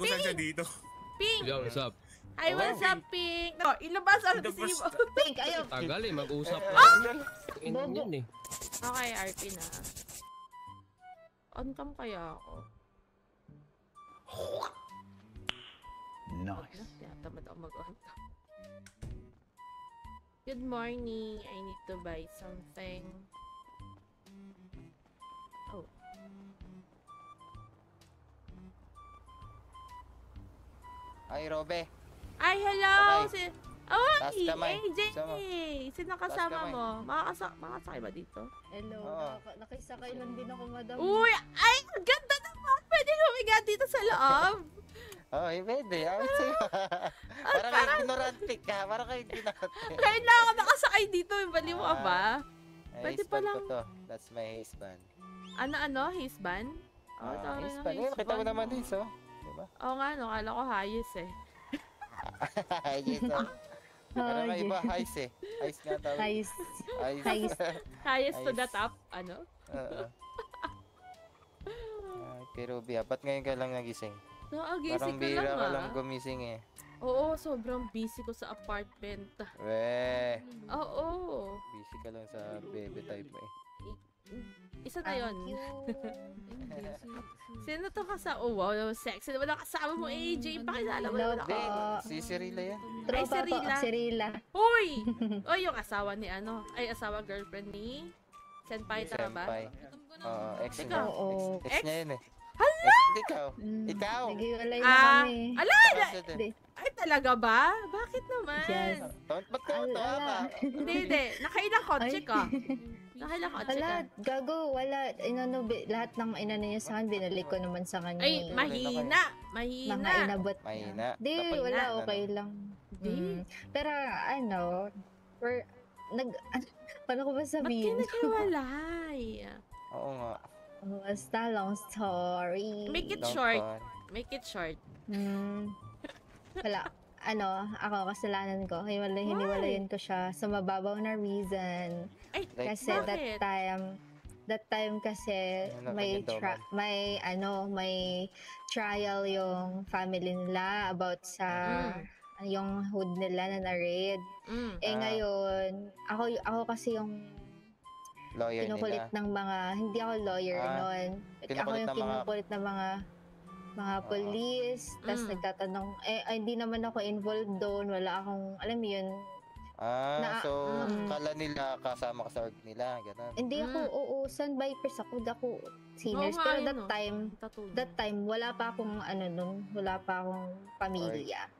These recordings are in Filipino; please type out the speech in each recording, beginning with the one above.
kung saan siya dito. Pink! Yo, what's up? Hi, what's up, Pink? No, ilabas ang Ilabas. resibo. Pink, ayaw. Tagal eh, mag-usap. Bobo. Yan eh. Okay, RP na. On-cam kaya ako? Nice. Tamad ako mag-on-cam. Good morning. I need to buy something. Oh. Ay, Robe. Ay, hello! Okay. Taas Ay, kamay. AJ! Sama. Sino kasama kamay. mo? Makakasakay ba dito? Hello, Oo. nakisakay lang din ako, madam. Uy! Ay, ang ganda naman! Pwede humiga dito sa loob! Oh, pwede. Awit sa'yo. Parang kayo ignorante ka. Parang kayo ignorante. Kaya na ako nakasakay dito. Bali mo ka ba? Ay, Pwede husband palang- ko to. That's my husband. Ano? Hisban? Oh, tawag na Husband. Eh, nakita mo naman din, so. Diba? Oo nga, no. Kala ko hayes eh. Yes, oh. Pero may iba, highs eh. Highs nga tawag. Nice. Highs. Nice. Hayes to Hayes. the top. Ano? Oo. Kay Ruby, ba't ngayon ka lang nagising? Nakagising Parang ko bihira lang ka lang ah. gumising eh. Oo, sobrang busy ko sa apartment. Weh, Oo. busy ka lang sa bebe type mo eh. Isa na yun. Thank you. Sino to kasama? Oh, wow, sexy naman ang kasama mo, AJ. Pakilala mo Hello naman Hindi, ako. si Cirilla yan. Ay, Tropa po, Cirilla. Cirilla. Uy! O, yung asawa ni ano? Ay, asawa girlfriend ni Senpai, tama ba? Senpai. Oo, ex Ikaw? niya. Oo. Ex Ex? niya yun eh. Hala! Ex, ikaw. Mm, Ikaw! Naghiwalay na Ah, kami. ala! Hindi. Ay, talaga ba? Bakit naman? Yes. Ba't ka tawa ka? Hindi. Nakailang kotse Ay. ka. Nakailang kotse ka. Wala, gago, wala. Inano, lahat ng inano niya sa akin, binalik ko naman sa kanya. Ay, mahina. Mahina. Mga inabot. Mahina. Di, Dapat wala, ano, okay lang. Di. Pero, ano, paano ko ba Ba't kayo sabihin? naghiwalay? Oo nga. Basta long story. Make it Don't short. fun. Make it short. Wala. Ano, ako, kasalanan ko. Hiniwalayan ko siya sa mababaw na reason. Ay, Like, Kasi bakit? that time kasi Ano, may may trial yung family nila about sa yung hood nila na na-raid. Eh ngayon, ako kasi yung Lawyer kinukulit nila. ng mga, hindi ako lawyer noon. Ako kinukulit yung ng mga- kinukulit ng mga police, tapos nagtatanong, hindi naman ako involved doon, wala akong, alam mo yun, So, kala nila kasama ka sa org nila, gano'n. hindi ako, sunvipers ako, seniors, Oo nga, pero yun, no. that time, wala pa akong, wala pa akong pamilya.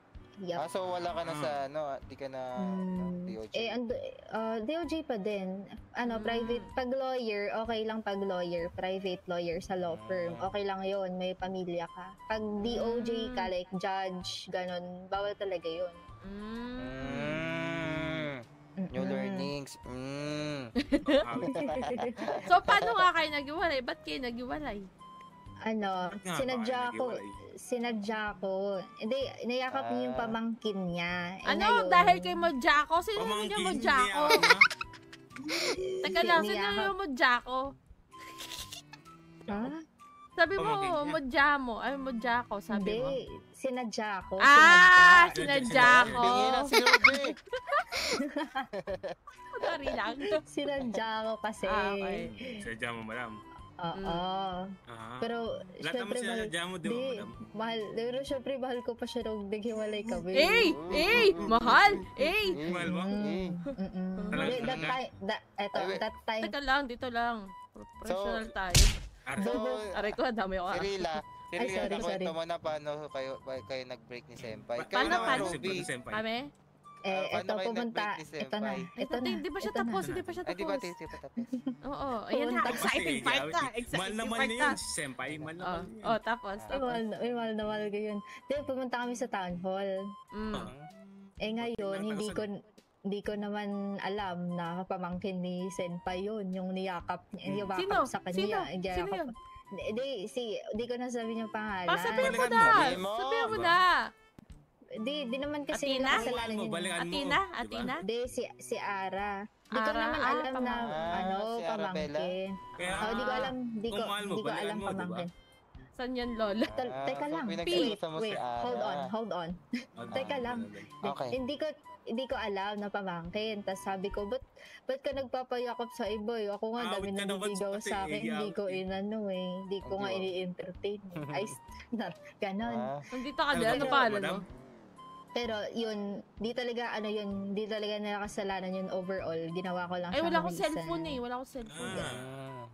Yup. So wala ka na sa, di ka na DOJ. DOJ pa din. Private, pag lawyer, okay lang pag lawyer, private lawyer sa law firm, okay lang yon, may pamilya ka. Pag DOJ ka, like judge, ganon, bawal talaga yun. New learnings. So, paano nga kayo naghiwalay? Ba't kayo naghiwalay? Sinadya ko. Hindi, niyakap niya yung pamangkin niya. Ano? Dahil kay Mojako? Sino niya Mojako? Teka lang, sino yung Mojako? Ha? Sabi mo, Mojamo. Ay, Mojako, sabi mo. Hindi, sinadya ko. Sinadya ko. Bingin na si Ruby. Sorry lang. Sinadya ko kasi. Okay. Sadya mo, madam. Oo. Pero, Lahat naman syempre, sinadya mo, di ba, madam? pero syempre, mahal ko pa siya nung naghiwalay kami. Mahal! Mahal mo? That time, Teka lang, dito lang. Professional tayo. Aray ko, dami ako. Cirilla, sorry. nakwento mo na paano kayo nag-break ni Senpai. Paano? Ruby? Kami? ito pumunta. Ito na. Ito na. Hindi pa siya tapos, hindi pa siya Ay, di ba tapos. tapos? Oo, ayan na. Exciting part na. Mahal Exciting naman part niya na. yun, senpai. Mahal naman niya yun. Oh, tapos. Mahal na mahal ko yun. Pumunta kami sa town hall. Ngayon, hindi ko naman alam na pamangkin ni Senpai yun, yung niyakap niya, yung sa kanya. Sino yun? Hindi ko na sabihin yung pangalan. Sabihin mo na! Sabihin mo na! Di naman kasi Atina? kasalanan yun. Atina? Di, si Ara. Di ko naman alam na, si Arabella. pamangkin. Di ko alam, pamangkin. San yan, Lola? Teka lang. pinagkagusto mo si Wait, Ana. hold on. Teka lang. Okay. Hindi ko alam na pamangkin. Tapos sabi ko, ba't ka nagpapayakap sa iba eh? Ako nga, dami Awit ka naman naniligaw sa sa akin. kasi, Hindi ko awit eh. inano eh. Hindi ko nga Hindi, ini-entertain. Ay, ganon. Ah, Nandito ka din. Ano Talaga, pangalan madam? mo? Pero yun, di talaga nakasalanan yun overall. Ginawa ko lang Ay, siyang wala akong reason. cellphone eh. Wala akong cellphone.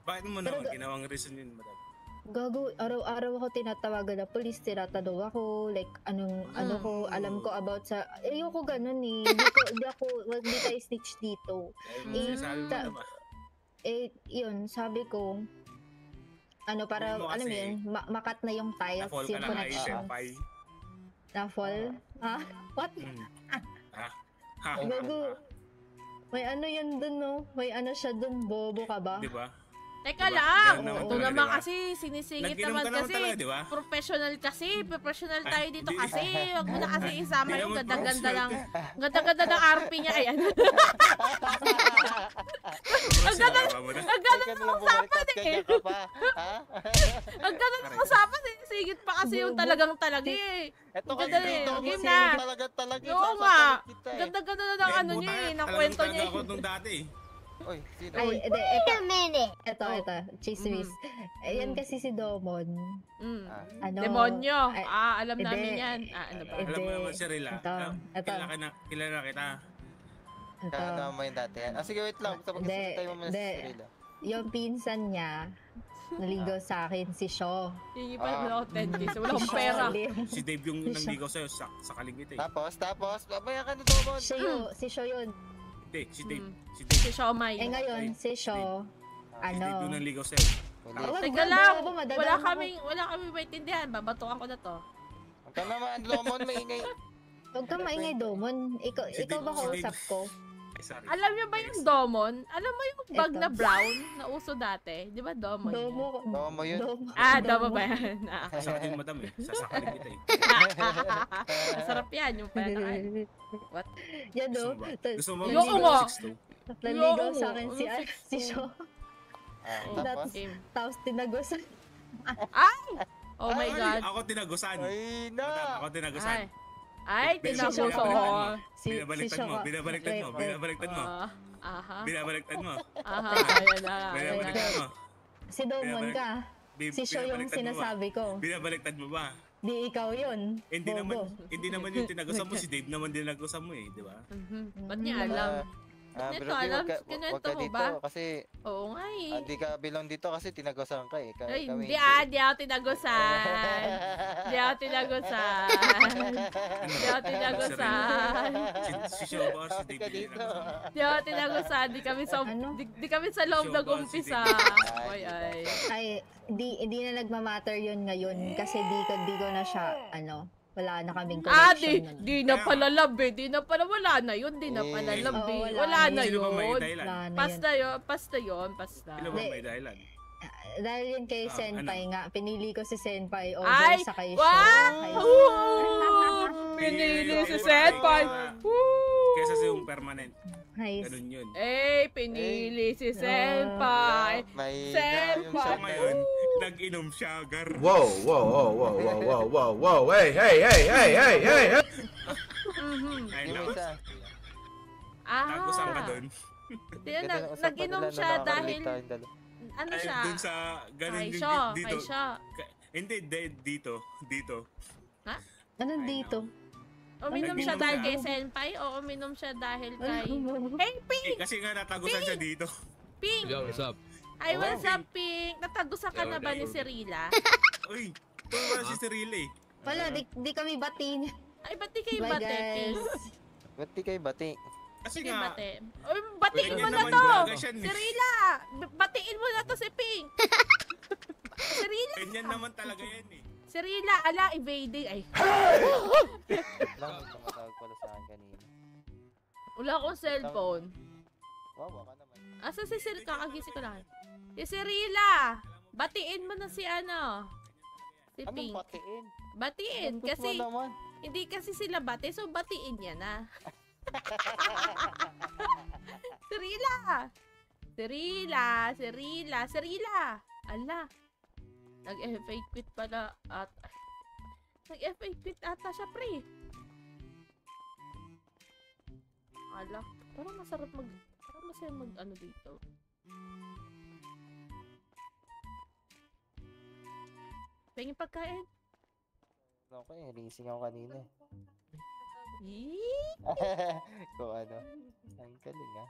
Bakit mo Pero naman ginawang reason yun, madam? Gago, araw-araw ako tinatawagan na police, tinatanong ako, like, ano ko, alam ko about sa, ayoko ganun eh, hindi tayo snitch dito. Dahil mo sinasabi mo naman. Yun, sabi ko, para, Hindi mo alam mo kasi- yun, makat na yung tiles, Na-fall ka yung lang ay connection. senpai. Na-fall? Ha? What? Ha? Gago. May ano yan dun, no? May ano siya dun, bobo ka ba? Di ba? Teka Diba? lang! Ganun naman Ito talaga, naman diba? kasi, sinisingit Nag-inom naman ka naman kasi. talaga, di ba? Professional tayo dito di- kasi. Huwag mo na kasi isama Di yung naman ganda-ganda ng, professional. ganda-ganda ng RP niya. Ayan. Ang ganda! Ang ganda Teka ng lang, usapan bumalik at eh. ganyan ka pa. Ha? Ang ganda ng usapan. Sinisingit pa kasi yung talagang talaga eh. Ito Ang kasi ganda dito, eh. Game kasi na. talaga Oo nga. sasapalit kita eh. Ganda-ganda na ng ano niya eh. Ng kwento niya ako eh. nung dati eh. Uy, sino? Ay, ito, chismis. Ayan kasi si Domon. Mm. Ano? Demonyo. Ay, Alam hindi. namin yan. Ano ba? Alam mo naman si Rila. Ito. Kilala kita. Ito. Kaya mo yung dati yan. Sige, wait lang. Tapos Hindi, tayo mo muna hindi. si Cirilo. Yung pinsan niya, naligaw sa akin, si Shaw. Hingi pa naman ako 10K. So wala akong pera. Si Dave yung nangligaw sa'yo sa kaligit eh. Tapos, babayan ka ni Domon. Si Shaw yun. Hindi, si Dave. Mm. Si Dave. Si Siomay. Ngayon, si Shaw, Si Dave yung ano, nangligaw sa'yo. Police. Teka lang. Wala kaming maintindihan. Babatukan ko na to. Huwag ka naman, Domon, maingay. Huwag kang maingay, Domon. Ikaw ba kausap ko? Ay, sorry. Alam niyo ba yung Domon? Alam mo yung bag Ito. na brown na uso dati? Di ba Domon? yan? Domo yun. Domo ba yan? Sa akin madam eh. Sa kaligit eh. Masarap yan yung pera. What? Yan Gusto o. mo ba? Gusto mo ba? Yung Gusto mo mo. ba 6'2"? Naligaw sa akin si Ano, si Shaw. Tapos, Game. Tapos tinagosan. Oh my God. Ako tinagusan. ay Madam, na. ako tinagusan. Ay, tinaguso. Binabaliktad mo. Binabaliktad mo. Binabaliktad mo. Aha. Binabaliktad mo. Aha. Ayan na. Binabaliktad mo. Si Domon ka. Si Shaw yung Binabaliktad mo ba? sinasabi ko. Binabaliktad mo ba? Di ikaw yun. Hindi Bobo. naman yung tinagusan mo. Si Dave naman din tinagusan mo eh, di ba? Ba't niya alam? Pero Ito, di, alam, wag ka kinuwento mo dito. ba? Kasi, Oo nga eh. hindi ka bilang dito kasi tinagosan ka eh. Ay, Kami hindi di ako tinagusan. Di ako tinagusan. Di ako tinagusan. Si Shoba, si Bakit ka Dave din dito? tinagusan. Di ako tinagusan. Ano? Di kami sa loob Show ba, nag-umpisa. si Ay. Ay, di na nagmamatter yun ngayon kasi di ko na siya, wala na kaming connection. nun. Di na pala love eh. Di na pala, wala na yun. Di na pala Eh. love Oo, eh. wala Wala na na Sino ba may yun. dahilan? Wala na yun. Basta yun. Sino ba may dahilan? Dahil yun kay Ah, Senpai nga, pinili ko si Senpai over Ay! sa kay Wow! Shaw. Pinili si Senpai. Woo! Kesa sa yung permanent. Nice. Ganun yun. Pinili si Senpai. May Senpai. So ngayon, nag-inom siya, gar. Whoa, whoa, whoa, whoa, whoa, whoa, whoa, whoa, hey, hey, hey, hey, hey, hey, hey. Ayun Yung lang. isa. Tagusan ka doon. Nag-inom siya dahil, ano Ay, siya? doon sa, ganun Kay yung siya. dito. Kay siya. Hindi, dito. Anong dito? Uminom Nag-inom siya dahil siya. kay Senpai o uminom siya dahil kay... Ano? Hey, Eh, Pink! kasi nga natagusan siya dito. Pink! Yo, what's up? Ay, what's up, Pink? Natagusan ka Yo, na ba ni yo. Cirila? Uy, ito ba si Cyril eh? Wala, di kami batin. Ay, ba't di kayo Bye bate, Pink? guys. Ba't di kayo bati? Kasi Di nga, bate. Uy, batiin ganyan mo na naman to! talaga siya eh. Cirila! Batiin mo na to si Pink! Cirila! Ganyan naman talaga yan eh. Cirila, ala, evading. Ay, Lang, may tumatawag pala sa akin kanina. wala akong cellphone. Wawa ka naman. Asa si Sir? Kakagising ko lang. Si Cirila! Batiin mo na si ano? Si Anong Pink. patiin? Batiin, Anong gusto kasi mo naman? hindi kasi sila bate, so batiin niya na. Cirila! Cirila! Ala. Nag-FA quit pala at... Nag-FA quit ata siya, pre. Alak. Parang masarap parang masaya ano dito. Pengin pagkain. Okay, racing ako kanina. Yee! Kung ano. Ang galing ah.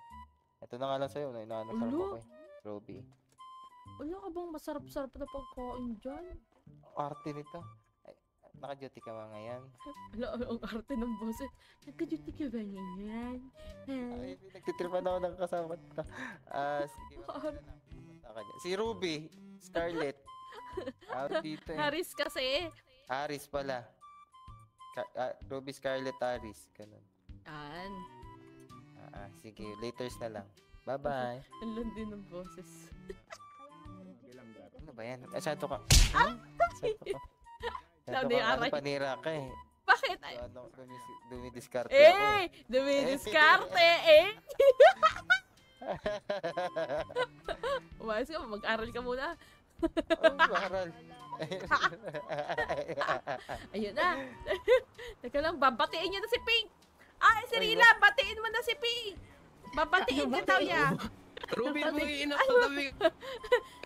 Ito na nga lang sa'yo. Inaano sa Ulo. ako eh. Ruby. Wala ka bang masarap-sarap na pagkain dyan? Arte nito. Ay, naka-duty ka ba ngayon? Wala, ang arte ng boses. Nagka-duty ka ba ngayon? Ay, nagtitripan ako ng kasama ko. Sige, mamaya na. Pumunta ka dyan. Si Ruby. Scarlett. Dito eh. Haris kasi. Aris pala. Ruby Scarlett Aris. Ganun. Yan. Sige, laters na lang. Bye-bye. Ang landi ng boses. Ano ba yan? Masyado ka. Masyado ka. Landi yung aray. Panira ka eh. Bakit? Ay, Ano, dumidiskarte ako eh. eh! Dumidiskarte eh! Umayos ka, mag-aral ka muna. Baral. Ayun na. Teka lang, babatiin niya na si Pink. Ay, si Rila, batiin mo na si Pink. Babatiin ka daw niya. Ruby, tuwiin ako tabi.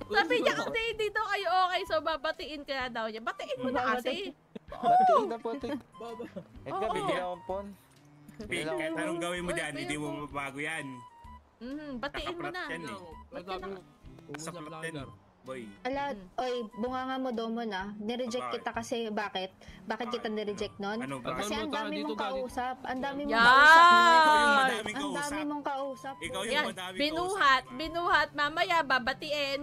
Sabi niya kasi dito kayo okay, so babatiin ka daw niya. Batiin mo na kasi. Batiin na po ito. Baba. Eh ka, bigyan akong phone. Pink, kahit anong gawin mo dyan, hindi mo mabago yan. Batiin mo na. Nakaplat yan eh. Sabi mo, Sa plat yan, boy. Ala, oy, bunganga mo Domon ah. Nireject Bakit? kita kasi bakit? Bakit kita nireject nun? Ano ba? Kasi ang dami Dito, mong galing. kausap. Ang dami mong Yan! kausap. Ikaw yung madaming Ang dami kausap. mong kausap. Ikaw yung Yan, madaming binuhat, kausap. binuhat. Mamaya, babatiin.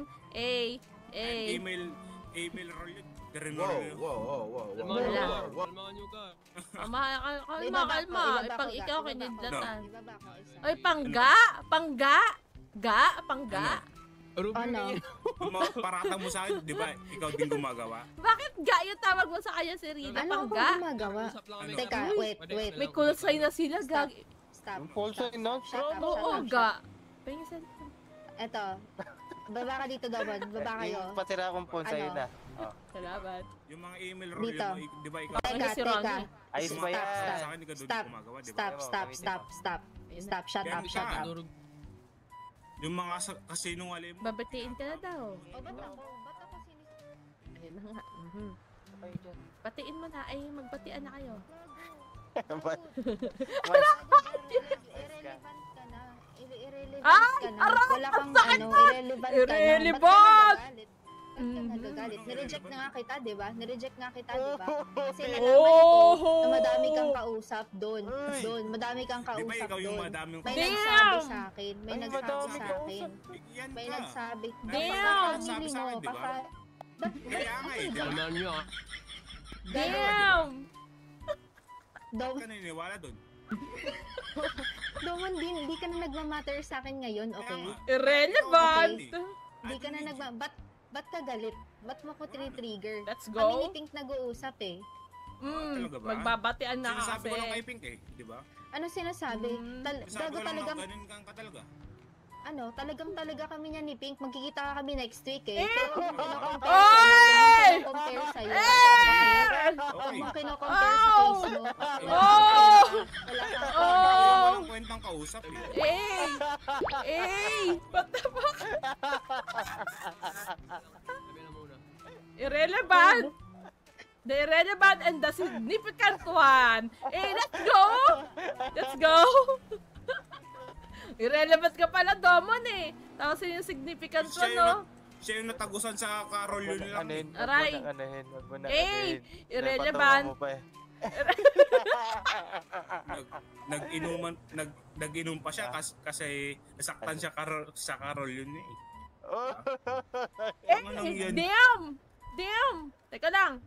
Email roll yun. Ganun Whoa, roll yun. whoa, whoa, whoa, whoa, Kalmahan Wala. nyo ka. whoa, whoa. Kalmahan nyo ka. Kalma. Pag ikaw kinidlatan. Ibaba ko isa. Oy, pangga! Pangga! Ruby, Ano? Parata mo sa akin, di ba? Ikaw din gumagawa. Bakit ga yung tawag mo sa kanya si Rina? Ano akong Pangga? gumagawa? usap lang kami. Teka, wait. May call sign na sila, Stop. gag. Stop. Yung pulso Stop. yun, no? Shut up, Oo, shut up, shut ga. up. Pengin sa... Eto. Baba ka dito, Domon. Baba kayo. Yung patira akong phone sa'yo Ano? na. Oh. Salamat. Yung mga email roll Dito. yun, di ba? Ikaw Teka, Ano si teka. Ronnie? Ayos ba Stop, yan? stop. sa akin, ikaw doon Stop. gumagawa, di ba? Stop, stop, stop, stop. Stop, shut up, Ganun shut ka. up. Durog. Yung mga kasinungaling mo. Babatiin ka na daw. O, ba't ako? Ba't ako sinis... Ayun na nga. Batiin mo na. Ay, magbatian na kayo. Irrelevant ka na. Irrelevant Ay, ka na. aray, Wala kang sakit ano, irrelevant ka na. Irrelevant! Ba't ka nagagalit? Ba't ka Mhm. nagagalit? Nireject na nga kita, di ba? Nireject nga kita, di ba? Kasi Oh. nalaman ko na madami kang kausap doon. Doon, madami kang Di ba kausap ikaw yung doon. madaming May Damn! nagsabi sa akin. May Ay, nagsabi madami sa kausap. akin. Bigyan May ka. nagsabi. Damn! Sabi sa akin, di ba? Kaya nga eh, di ba? Kalmahan nyo ah. Damn! Dom, Ka naniniwala doon. Domon din, hindi ka na nagmamatter sa akin ngayon, okay? Irrelevant! Hindi ka na ba't ka galit? Ba't mo ko trigger? Let's Kami ni go. Pink nag-uusap eh. Talaga ba? Magbabatian na Sinasabi kasi. ko lang kay Pink eh, di ba? Ano sinasabi? Sinasabi Gago ko lang talagang, ganun kang ka talaga. talaga kami niya ni Pink. Magkikita ka kami next week eh. Oy! Compare sa'yo. Okay. Huwag mong kino-compare sa Facebook. Oh! Wala kang Oh! Walang kwentang kausap eh. What the fuck? Sabi na muna. Irrelevant! The irrelevant and the significant one. Let's go! Let's go! Irrelevant ka pala, Domon eh. Tapos yung significant one, no? Siya yung natagusan sa Carol yun lang. Anuhin, Aray. Wag mo na Eh, anuhin. irrelevant. Napatawa mo pa eh. Nag-inom pa siya kasi nasaktan siya sa Carol yun eh. Oh. Ano yun? Damn! Teka lang.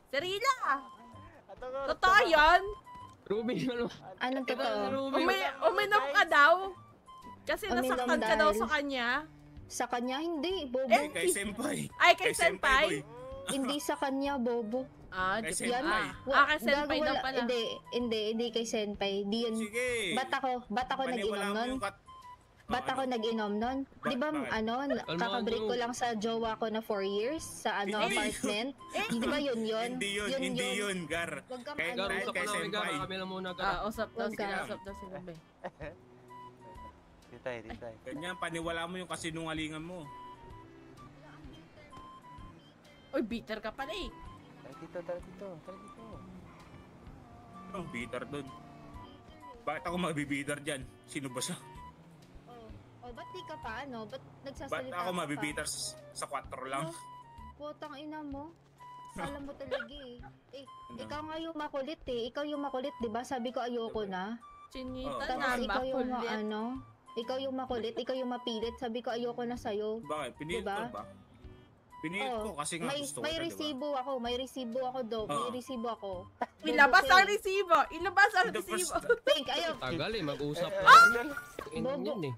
Serila! Totoo yan? Ruby, ano? Anong totoo? Ruby. Uminom ka daw? Kasi Uminom nasaktan ka daw dahil- sa kanya? Sa kanya, hindi, bobo. Kay Senpai. Ay, kay Senpai? Hindi sa kanya, bobo. Ah, Kay di Yan. Senpai. Kay Senpai Gago, daw wala- pala. Hindi kay Senpai. Di yun. Sige. Ba't ako Paniwala nag-inom mo nun? yung Ba't ako nag-inom nun? Di ba, Bakit? kakabreak ko lang sa jowa ko na 4 years sa Hindi apartment? Di ba yun? Hindi yun, Gar. Huwag kang Kaya- ano. Gar, usap kay na kami, Gar. Senpai. Kami lang muna, Gar. Usap daw Wag sila, ka. usap daw sila, be. Di tayo. Ganyan, paniwala mo yung kasinungalingan mo. Uy, bitter ka pala eh. Tara dito. Ang bitter dun. Bakit ako mabibitter dyan? Sino ba siya? Ba't di ka pa, ano? Ba't Ba't nagsasalita ako ka pa? mabibitter sa 4 lang? Putang ina mo. Alam mo talaga eh. Ano? Ikaw nga yung makulit eh. Ikaw yung makulit, di ba? Sabi ko ayoko na. Chinita Oo. na, Tapos ikaw yung makulit. ikaw yung makulit, ikaw yung mapilit. Sabi ko ayoko na sa'yo. Bakit? Pinilit Diba? ko ba? Pinilit ko kasi nga gusto ko may siya, diba? may resibo ako do. May Oo. resibo ako. Ilabas Bobo ang ka eh. resibo! Ilabas ang The first- resibo! Pink, ayaw. Tagal eh, mag-usap. Bobo. Yun eh.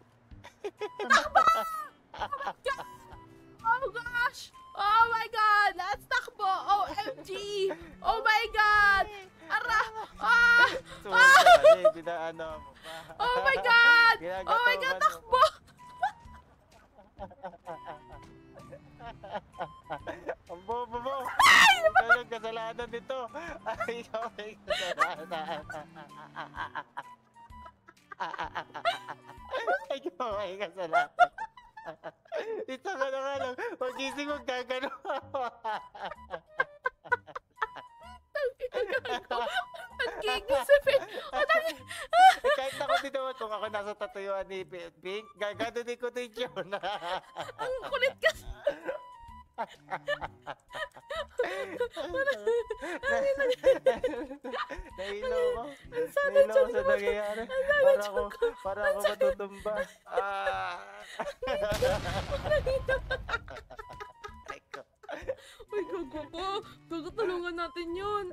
Oh gosh! Oh my God! Let's takbo! OMG! Oh my God! Ara! Ah! Binaano mo pa. Oh my God! Ginagataw Oh my God! mo. Takbo! Ang bobo mo! Ikaw yung kasalanan nito! Ay, ikaw may kasalanan! Ikaw may kasalanan! Ito ka na nga lang! Magising mo gagano! Ang gigisipin! Kahit ako din naman kung ako nasa tatuyuan ni Pink, gagano din ko din yun! Ang kulit kasi! Nahilo ko. Nahilo ko sa nangyayari. Para ako matutumba. Ay ko. Uy, gago ko! Tutulungan natin yun!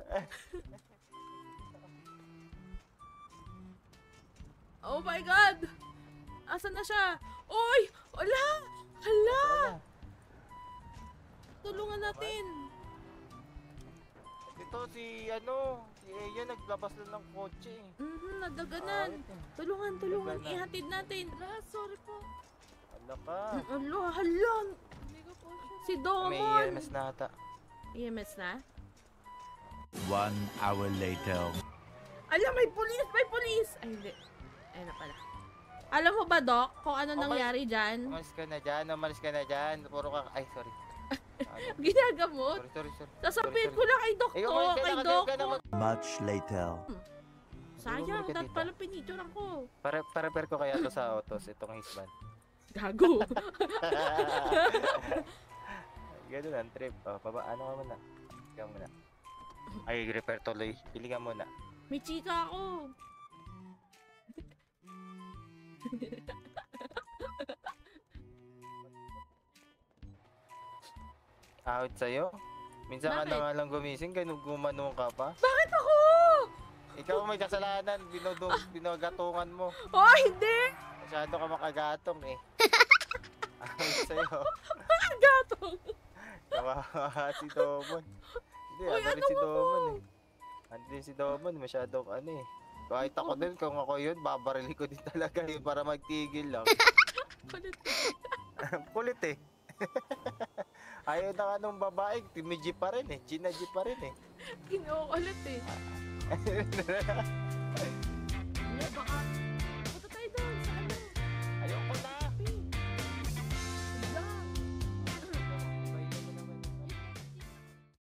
Oh my God! Asan na siya? Uy! Wala! Hala! Tulungan natin! Ito si Eya naglabas lang ng kotse. Nadaganan! Tulungan! Nadaganan. Ihatid natin! Sorry po! Ano ka? Hala! Si May Domon! EMS na ata. EMS na? 1 hour later. Alam, may pulis! May pulis! Ay, hindi. Ayun na pala. Alam mo ba, Doc, kung ano nangyari dyan? Umalis ka na dyan. Puro ka, ay sorry. Ginagamot? Sorry. Sasabihin ko lang kay Doc Ikaw, to, umalis kay ka Doc. na, Much later. Sayang, Bumalik ka dapat dito. pala pinicturean ko. Para ko kaya to sa autos, itong hisban. Gago. Ganun ang trip. Ano ka muna? Pili ka muna. Ay, repair tuloy. Pili ka muna. May chika ako. Out sa'yo? Minsan ka Bakit? na nga lang gumising, ganun gumanong ka pa. Bakit ako? Ikaw may kasalanan, binagatungan mo. Oh, hindi! Masyado ka makagatong eh. Out sa'yo. Gatong. Kawawa si Domon. Hindi, Uy, ano rin ano si mo? Domon eh. Ano din si Domon, masyadong ano eh. Kahit ako din, kung ako yun, babarili ko din talaga yun para magtigil lang. Kulit. Kulit eh. Ayaw na nga nung babae, Timmy pa rin eh. Gina G pa rin eh. Kinukulit eh. Baka